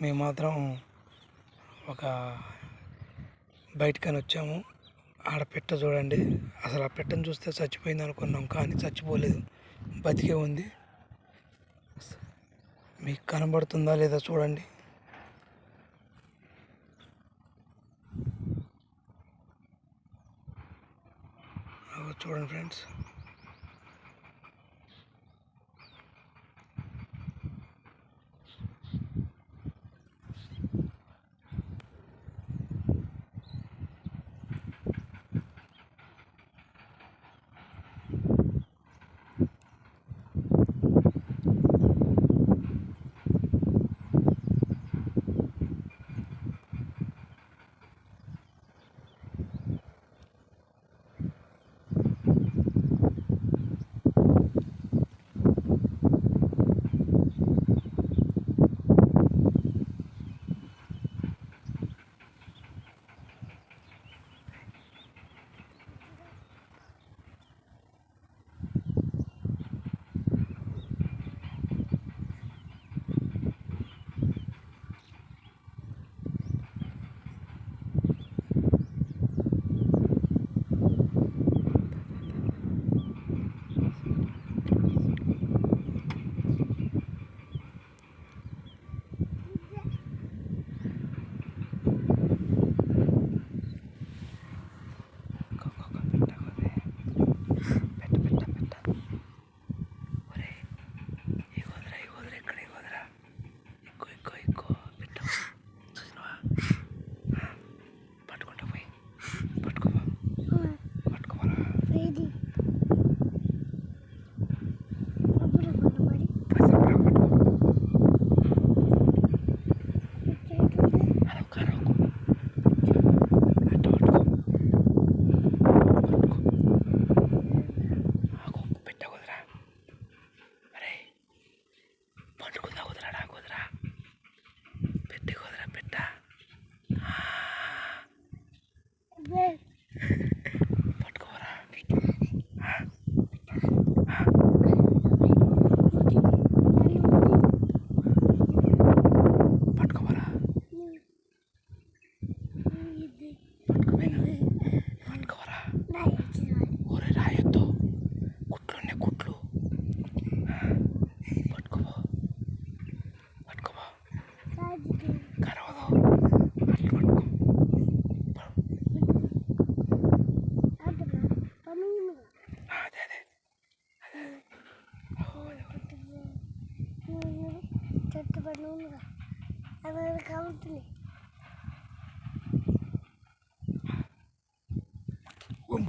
మేము మాత్రం ఒక బయటకని వచ్చాము. ఆడ పెట్ట చూడండి, అసలు ఆ పెట్టను చూస్తే చచ్చిపోయింది అనుకున్నాం, కానీ చచ్చిపోలేదు, బతికే ఉంది. మీకు కనబడుతుందా లేదా చూడండి. చూడండి ఫ్రెండ్స్,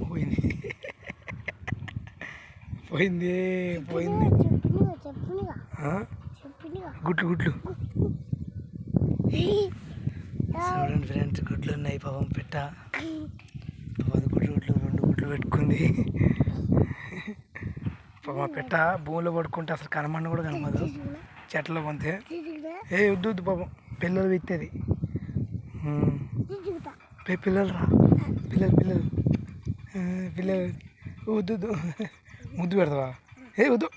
పోయింది పోయింది పోయింది. గుడ్లు గుడ్లు చూడండి ఫ్రెండ్స్, గుడ్లు ఉన్నాయి. పాపం పెట్ట 10 గుడ్లు 2 గుడ్లు పెట్టుకుంది. పాపం ఆ పెట్ట భూమిలో పడుకుంటే అసలు కనమన్న కూడా కనమదు, చెట్లలో పొంతే వద్దు వద్దు పాపం పిల్లలు విత్తేది. పిల్లలు రా, పిల్లలు పిల్లలు పిల్లలు వద్దు వద్దు, ముద్దు పెడతావా? వద్దు